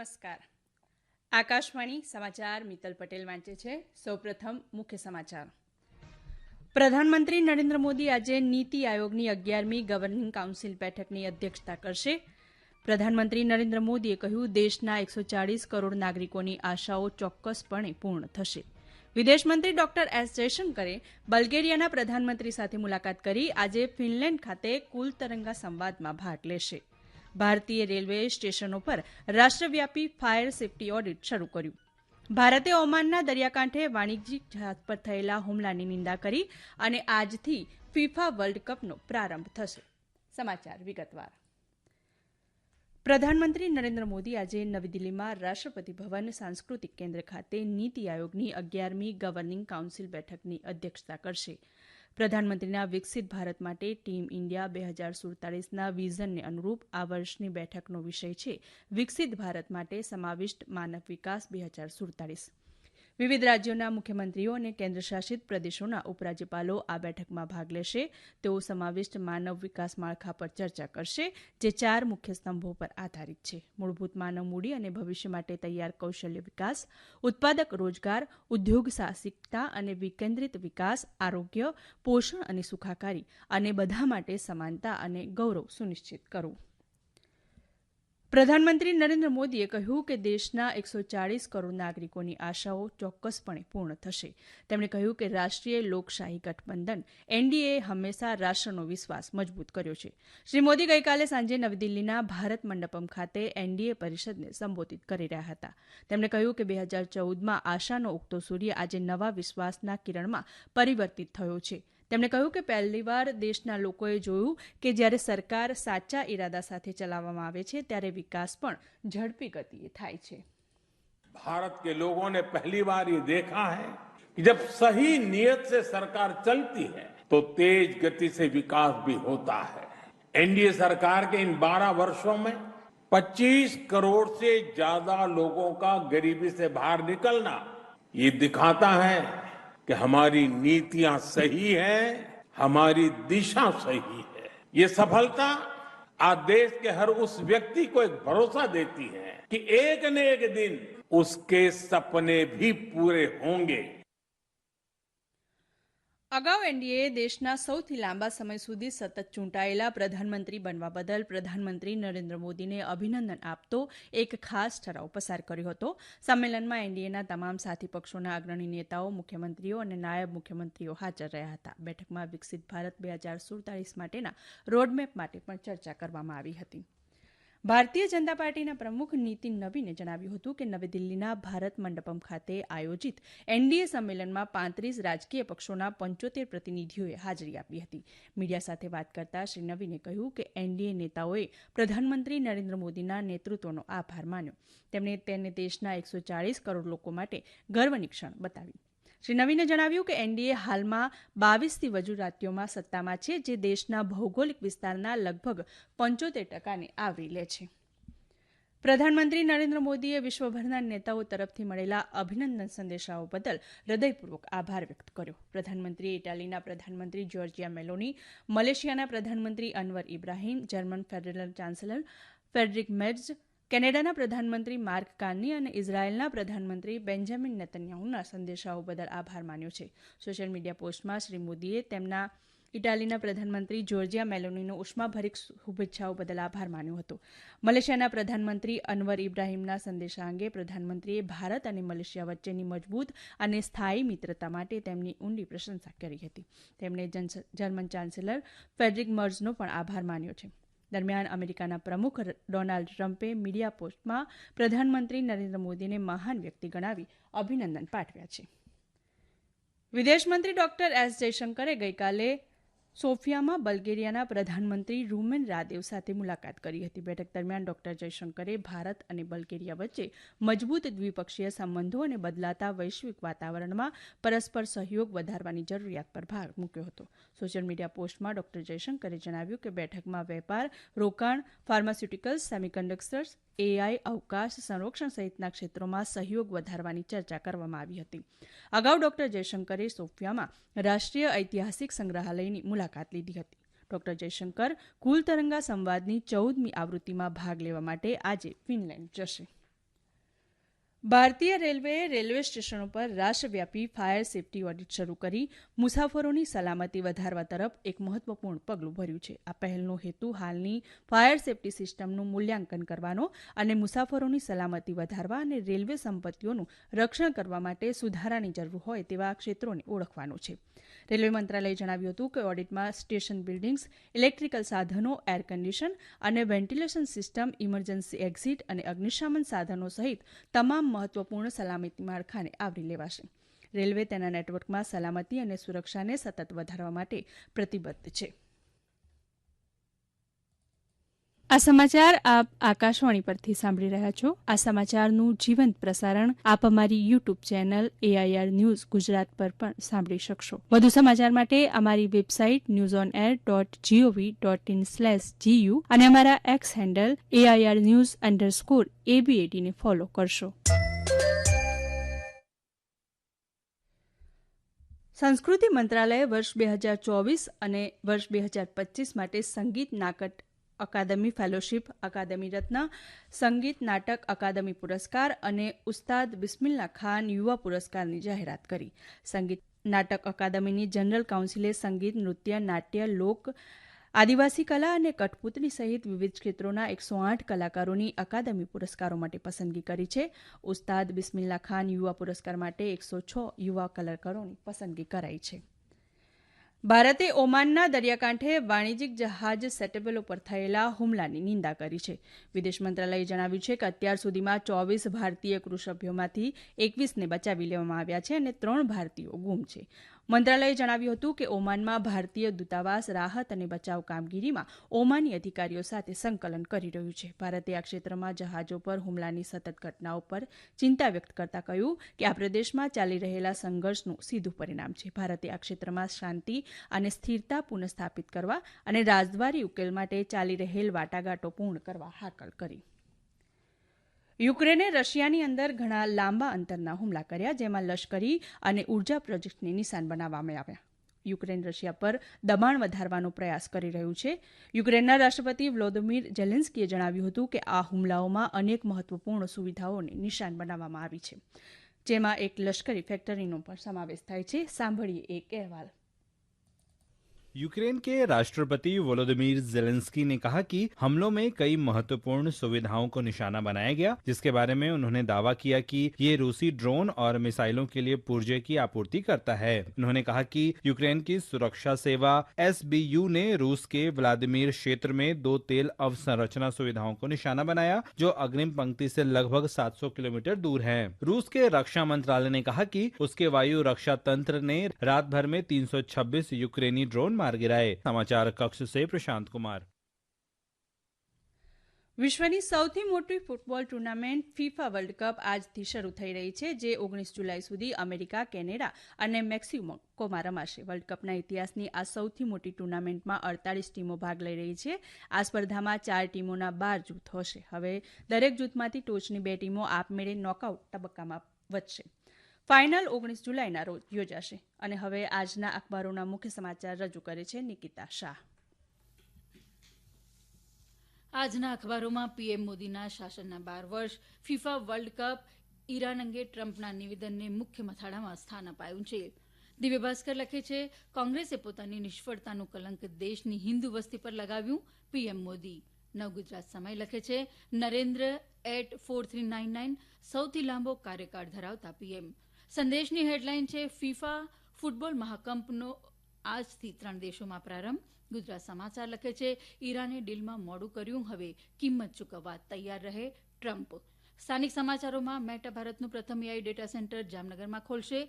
નમસ્કાર. આકાશવાણી સમાચાર મિત્તલ પટેલ વાંચે છે. સૌપ્રથમ મુખ્ય સમાચાર. પ્રધાનમંત્રી નરેન્દ્ર મોદી આજે નીતિ આયોગની 11મી ગવર્નિંગ કાઉન્સિલ બેઠકની અધ્યક્ષતા કરશે. પ્રધાનમંત્રી નરેન્દ્ર મોદીએ કહ્યું, દેશના 140 કરોડ નાગરિકોની આશાઓ ચોક્કસપણે પૂર્ણ થશે. વિદેશમંત્રી ડોક્ટર એસ જયશંકરે બલ્ગેરિયાના પ્રધાનમંત્રી સાથે મુલાકાત કરી આજે ફિનલેન્ડ ખાતે કુલ તરંગા સંવાદમાં ભાગ લેશે. ભારતીય રેલવે સ્ટેશનો પર રાષ્ટ્રવ્યાપી ફાયર સેફટી ઓડિટ શરૂ કર્યું. ભારતે ઓમાનના દરિયાકાંઠે વાણિજ્યિક જહાજ પર થયેલા હુમલાની નિંદા કરી અને આજથી ફિફા વર્લ્ડ કપનો પ્રારંભ થશે. સમાચાર વિગતવાર. પ્રધાનમંત્રી નરેન્દ્ર મોદી આજે નવી દિલ્હીમાં રાષ્ટ્રપતિ ભવન સાંસ્કૃતિક કેન્દ્ર ખાતે નીતિ આયોગની 11મી ગવર્નિંગ કાઉન્સિલ બેઠકની અધ્યક્ષતા કરશે. પ્રધાનમંત્રીના વિકસિત ભારત માટે ટીમ ઇન્ડિયા 2047ના વિઝનને અનુરૂપ આ વર્ષની બેઠકનો વિષય છે વિકસિત ભારત માટે સમાવિષ્ટ માનવ વિકાસ 2047. વિવિધ રાજ્યોના મુખ્યમંત્રીઓ અને કેન્દ્રશાસિત પ્રદેશોના ઉપરાજ્યપાલો આ બેઠકમાં ભાગ લેશે. તેઓ સમાવિષ્ટ માનવ વિકાસ માળખા પર ચર્ચા કરશે, જે 4 મુખ્ય સ્તંભો પર આધારિત છે: મૂળભૂત માનવ મૂડી અને ભવિષ્ય માટે તૈયાર કૌશલ્ય વિકાસ, ઉત્પાદક રોજગાર, ઉદ્યોગ સાહસિકતા અને વિકેન્દ્રિત વિકાસ, આરોગ્ય, પોષણ અને સુખાકારી, અને બધા માટે સમાનતા અને ગૌરવ સુનિશ્ચિત કરવું. પ્રધાનમંત્રી નરેન્દ્ર મોદીએ કહ્યું કે દેશના 140 કરોડ નાગરિકોની આશાઓ ચોક્કસપણે પૂર્ણ થશે. તેમણે કહ્યું કે રાષ્ટ્રીય લોકશાહી ગઠબંધન એનડીએએ હંમેશા રાષ્ટ્રનો વિશ્વાસ મજબૂત કર્યો છે. શ્રી મોદી ગઈકાલે સાંજે નવી દિલ્હીના ભારત મંડપમ ખાતે એનડીએ પરિષદને સંબોધિત કરી રહ્યા હતા. તેમણે કહ્યું કે 2014માં આશાનો ઉગતો સૂર્ય આજે નવા વિશ્વાસના કિરણમાં પરિવર્તિત થયો છે. તેમણે કહ્યું કે પહેલીવાર દેશના લોકોએ જોયું કે જ્યારે સરકાર સાચા ઇરાદા સાથે ચલાવવામાં આવે છે ત્યારે વિકાસ પણ ઝડપી ગતિએ થાય છે. भारत के लोगों ने पहली बार ये देखा है कि जब सही नियत से सरकार चलती है तो तेज गति से विकास भी होता है. एनडीए सरकार के इन 12 वर्षों में 25 करोड़ से ज्यादा लोगों का गरीबी से बाहर निकलना ये दिखाता है कि हमारी नीतियां सही है, हमारी दिशा सही है. ये सफलता आज देश के हर उस व्यक्ति को एक भरोसा देती है कि एक न एक दिन उसके सपने भी पूरे होंगे. અગાઉ એનડીએ દેશના સૌથી લાંબા સમય સુધી સતત ચૂંટાયેલા પ્રધાનમંત્રી બનવા બદલ પ્રધાનમંત્રી નરેન્દ્ર મોદીને અભિનંદન આપતો એક ખાસ ઠરાવ પસાર કર્યો હતો. સંમેલનમાં એનડીએના તમામ સાથી પક્ષોના અગ્રણી નેતાઓ, મુખ્યમંત્રીઓ અને નાયબ મુખ્યમંત્રીઓ હાજર રહ્યા હતા. બેઠકમાં વિકસિત ભારત 2047 માટેના રોડમેપ માટે પણ ચર્ચા કરવામાં આવી હતી. ભારતીય જનતા પાર્ટીના પ્રમુખ નીતિન નવીને જણાવ્યું હતું કે નવી દિલ્હીના ભારત મંડપમ ખાતે આયોજિત એનડીએ સંમેલનમાં 35 રાજકીય પક્ષોના 75 પ્રતિનિધિઓએ હાજરી આપી હતી. મીડિયા સાથે વાત કરતા શ્રી નવીને કહ્યું કે એનડીએ નેતાઓએ પ્રધાનમંત્રી નરેન્દ્ર મોદીના નેતૃત્વનો આભાર માન્યો. તેમણે તેને દેશના 140 કરોડ લોકો માટે ગર્વની ક્ષણ બતાવી. શ્રી નવીને જણાવ્યું કે એનડીએ હાલમાં 22થી વધુ રાજ્યોમાં સત્તામાં છે, જે દેશના ભૌગોલિક વિસ્તારના લગભગ 75%ને આવરી લે છે. પ્રધાનમંત્રી નરેન્દ્ર મોદીએ વિશ્વભરના નેતાઓ તરફથી મળેલા અભિનંદન સંદેશાઓ બદલ હૃદયપૂર્વક આભાર વ્યક્ત કર્યો. પ્રધાનમંત્રીએ ઇટાલીના પ્રધાનમંત્રી જ્યોર્જિયા મેલોની, મલેશિયાના પ્રધાનમંત્રી Anwar Ibrahim, German federal chancellor Friedrich Merz, કેનેડાના પ્રધાનમંત્રી માર્ક કાર્ની અને ઇઝરાયેલના પ્રધાનમંત્રી બેન્જામિન નેતન્યાહુના સંદેશાઓ બદલ આભાર માન્યો છે. સોશિયલ મીડિયા પોસ્ટમાં શ્રી મોદીએ તેમના ઇટાલીના પ્રધાનમંત્રી જ્યોર્જિયા મેલોનીનો ઉષ્માભરીત શુભેચ્છાઓ બદલ આભાર માન્યો હતો. મલેશિયાના પ્રધાનમંત્રી અનવર ઇબ્રાહીમના સંદેશા અંગે પ્રધાનમંત્રીએ ભારત અને મલેશિયા વચ્ચેની મજબૂત અને સ્થાયી મિત્રતા માટે તેમની ઊંડી પ્રશંસા કરી હતી. તેમણે જર્મન ચાન્સેલર ફ્રેડરિક મર્ઝનો પણ આભાર માન્યો છે. દરમિયાન અમેરિકાના પ્રમુખ ડોનાલ્ડ ટ્રમ્પે મીડિયા પોસ્ટમાં પ્રધાનમંત્રી નરેન્દ્ર મોદીને મહાન વ્યક્તિ ગણાવી અભિનંદન પાઠવ્યા છે. વિદેશમંત્રી ડોક્ટર એસ જયશંકરે ગઈકાલે સોફિયામાં બલ્ગેરિયાના પ્રધાનમંત્રી રૂમેન રાદેવ સાથે મુલાકાત કરી હતી. બેઠક દરમિયાન ડોક્ટર જયશંકરે ભારત અને બલ્ગેરિયા વચ્ચે મજબૂત દ્વિપક્ષીય સંબંધો અને બદલાતા વૈશ્વિક વાતાવરણમાં પરસ્પર સહયોગ વધારવાની જરૂરિયાત પર ભાર મૂક્યો હતો. સોશિયલ મીડિયા પોસ્ટમાં ડોક્ટર જયશંકરે જણાવ્યું કે બેઠકમાં વેપાર, રોકાણ, ફાર્માસ્યુટિકલ્સ, સેમિકન્ડક્ટર્સ, એઆઈ, અવકાશ, સંરક્ષણ સહિતના ક્ષેત્રોમાં સહયોગ વધારવાની ચર્ચા કરવામાં આવી હતી. અગાઉ ડોક્ટર જયશંકરે સોફિયામાં રાષ્ટ્રીય ઐતિહાસિક સંગ્રહાલયની મુલાકાત લીધી હતી. ડોક્ટર જયશંકર કુલ તરંગા સંવાદની 14મી આવૃત્તિમાં ભાગ લેવા માટે આજે ફિનલેન્ડ જશે. ભારતીય રેલવેએ રેલવે સ્ટેશનો પર રાષ્ટ્રવ્યાપી ફાયર સેફટી ઓડિટ શરૂ કરી મુસાફરોની સલામતી વધારવા તરફ એક મહત્વપૂર્ણ પગલું ભર્યું છે. આ પહેલનો હેતુ હાલની ફાયર સેફટી સિસ્ટમનું મૂલ્યાંકન કરવાનો અને મુસાફરોની સલામતી વધારવા અને રેલવે સંપત્તિઓનું રક્ષણ કરવા માટે સુધારાની જરૂર હોય તેવા ક્ષેત્રોને ઓળખવાનો છે. રેલવે મંત્રાલયે જણાવ્યું હતું કે ઓડિટમાં સ્ટેશન બિલ્ડિંગ્સ, ઇલેક્ટ્રિકલ સાધનો, એર કન્ડિશન અને વેન્ટિલેશન સિસ્ટમ, ઇમરજન્સી એક્ઝિટ અને અગ્નિશામન સાધનો સહિત તમામ મહત્વપૂર્ણ સલામતી માળખાને આવરી લેવાશે. રેલવે તેના નેટવર્કમાં સલામતી અને સુરક્ષાને સતત વધારવા માટે પ્રતિબદ્ધ છે. આ સમાચાર આપ આકાશવાણી પરથી સાંભળી રહ્યા છો. આ સમાચારનું જીવંત પ્રસારણ આપ અમારી YouTube channel AIR news Gujarat પર પણ સાંભળી શકશો. વધુ સમાચાર માટે અમારી વેબસાઇટ newsonair.gov.in/gu અને અમારા એક્સ હેન્ડલ AIR_news_ABAD ને ફોલો કરશો. સંસ્કૃતિ મંત્રાલયે વર્ષ 2024 અને વર્ષ 2025 માટે સંગીત નાટક અકાદમી ફેલોશીપ, અકાદમી રત્ન, સંગીત નાટક અકાદમી પુરસ્કાર અને ઉસ્તાદ બિસ્મિલ્લા ખાન યુવા પુરસ્કારની જાહેરાત કરી. સંગીત નાટક અકાદમીની જનરલ કાઉન્સિલે સંગીત, નૃત્ય, નાટ્ય, લોક, આદિવાસી કલા અને કઠપૂતળી સહિત વિવિધ ક્ષેત્રોના 108 કલાકારોની અકાદમી પુરસ્કારો માટે પસંદગી કરી છે. ઉસ્તાદ બિસ્મિલ્લા ખાન યુવા પુરસ્કાર માટે 106 યુવા કલાકારોની પસંદગી કરાઈ છે. ભારતે ઓમાનના દરિયાકાંઠે વાણિજ્યિક જહાજ સેટેબલો પર થયેલા હુમલાની નિંદા કરી છે. વિદેશ મંત્રાલયે જણાવ્યું છે કે અત્યાર સુધીમાં 24 ભારતીય ક્રૂ સભ્યોમાંથી 21ને બચાવી લેવામાં આવ્યા છે અને 3 ભારતીયો ગુમ છે. મંત્રાલયે જણાવ્યું હતું કે ઓમાનમાં ભારતીય દૂતાવાસ રાહત અને બચાવ કામગીરીમાં ઓમાની અધિકારીઓ સાથે સંકલન કરી રહ્યું છે. ભારતે આ ક્ષેત્રમાં જહાજો પર હુમલાની સતત ઘટનાઓ પર ચિંતા વ્યક્ત કરતા કહ્યું કે આ પ્રદેશમાં ચાલી રહેલા સંઘર્ષનું સીધું પરિણામ છે. ભારતે આ ક્ષેત્રમાં શાંતિ અને સ્થિરતા પુનઃસ્થાપિત કરવા અને રાજદ્વારી ઉકેલ માટે ચાલી રહેલ વાટાઘાટો પૂર્ણ કરવા હાકલ કરી. યુક્રેને રશિયાની અંદર ઘણા લાંબા અંતરના હુમલા કર્યા, જેમાં લશ્કરી અને ઉર્જા પ્રોજેક્ટને નિશાન બનાવવામાં આવ્યા. યુક્રેન રશિયા પર દબાણ વધારવાનો પ્રયાસ કરી રહ્યું છે. યુક્રેનના રાષ્ટ્રપતિ વ્લોદિમીર ઝેલેન્સ્કીએ જણાવ્યું હતું કે આ હુમલાઓમાં અનેક મહત્વપૂર્ણ સુવિધાઓને નિશાન બનાવવામાં આવી છે, જેમાં એક લશ્કરી ફેક્ટરીનો પણ સમાવેશ થાય છે. સાંભળીએ એક અહેવાલ. यूक्रेन के राष्ट्रपति वोलोदिमीर जेलेंस्की ने कहा कि हमलों में कई महत्वपूर्ण सुविधाओं को निशाना बनाया गया, जिसके बारे में उन्होंने दावा किया कि ये रूसी ड्रोन और मिसाइलों के लिए पुर्जे की आपूर्ति करता है. उन्होंने कहा कि यूक्रेन की सुरक्षा सेवा SBU ने रूस के व्लादिमीर क्षेत्र में 2 तेल अवसंरचना सुविधाओं को निशाना बनाया, जो अग्रिम पंक्ति से लगभग 700 किलोमीटर दूर है. रूस के रक्षा मंत्रालय ने कहा कि उसके वायु रक्षा तंत्र ने रात भर में 326 यूक्रेनी ड्रोन मार गिराए. समाचार कक्ष से प्रशांत कुमार. વિશ્વની સૌથી મોટી football tournament FIFA world cup આજથી શરૂ થઈ રહી છે, જે 19 જુલાઈ સુધી અમેરિકા, કેનેડા અને મેક્સિકોમાં રમાશે. વર્લ્ડ કપના ઇતિહાસની આ સૌથી મોટી ટુર્નામેન્ટમાં 48 ટીમો ભાગ લઈ રહી છે. આ સ્પર્ધામાં 4 ટીમોના 12 જૂથ હશે. હવે દરેક જૂથમાંથી ટોચની 2 ટીમો આપમેળે નોકઆઉટ તબક્કામાં વધશે. ફાઇનલ 19 જુલાઈના રોજ યોજાશે. અને હવે આજના અખબારોના મુખ્ય સમાચાર રજૂ કરે છે નિકિતા શાહ. આજના અખબારોમાં પીએમ મોદીના શાસનના 12 વર્ષ, ફિફા વર્લ્ડ કપ, ઈરાન અંગે ટ્રમ્પના નિવેદનને મુખ્ય મથાળામાં સ્થાન અપાયું છે. દિવ્ય ભાસ્કર લખે છે, કોંગ્રેસે પોતાની નિષ્ફળતાનું કલંક દેશની હિન્દુ વસ્તી પર લગાવ્યું, પીએમ મોદી. નવગુજરાત સમય લખે છે, નરેન્દ્ર @4399 સૌથી લાંબો કાર્યકાળ ધરાવતા પીએમ. સંદેશની હેડલાઇન છે, ફિફા ફૂટબોલ મહાકંપનો આજથી 3 દેશોમાં પ્રારંભ. ગુજરાત સમાચાર લખે છે, ઈરાને ડીલમાં મોડું કર્યું, હવે કિંમત ચૂકવવા તૈયાર રહે ટ્રમ્પ. સ્થાનિક સમાચારોમાં મેટા ભારતનું પ્રથમ AI ડેટા સેન્ટર જામનગરમાં ખોલશે.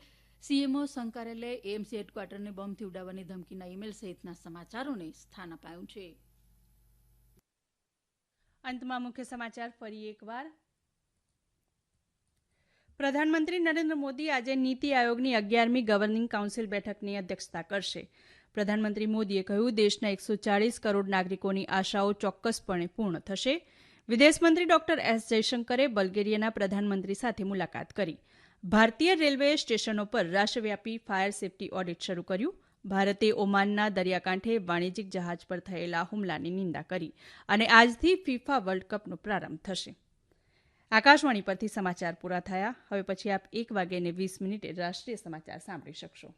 CMO સંકળાયેલા AMC હેડક્વાર્ટરને બોમ્બથી ઉડાવવાની ધમકીના ઈમેલ સહિતના સમાચારોને સ્થાન અપાયું છે. અંતમાં મુખ્ય સમાચાર ફરી એકવાર. પ્રધાનમંત્રી નરેન્દ્ર મોદી આજે નીતિ આયોગની 11મી ગવર્નિંગ કાઉન્સિલ બેઠકની અધ્યક્ષતા કરશે. પ્રધાનમંત્રી મોદીએ કહ્યું, દેશના 140 કરોડ નાગરિકોની આશાઓ ચોક્કસપણે પૂર્ણ થશે. વિદેશમંત્રી ડોક્ટર S જયશંકરે બલ્ગેરિયાના પ્રધાનમંત્રી સાથે મુલાકાત કરી. ભારતીય રેલવેએ સ્ટેશનો પર રાષ્ટ્રવ્યાપી ફાયર સેફટી ઓડિટ શરૂ કર્યું. ભારતે ઓમાનના દરિયાકાંઠે વાણિજ્યિક જહાજ પર થયેલા હુમલાની નિંદા કરી. અને આજથી ફિફા વર્લ્ડ કપનો પ્રારંભ થશે. આકાશવાણી પરથી સમાચાર પૂરા થયા. હવે પછી આપ 1:20 રાષ્ટ્રીય સમાચાર સાંભળી શકશો.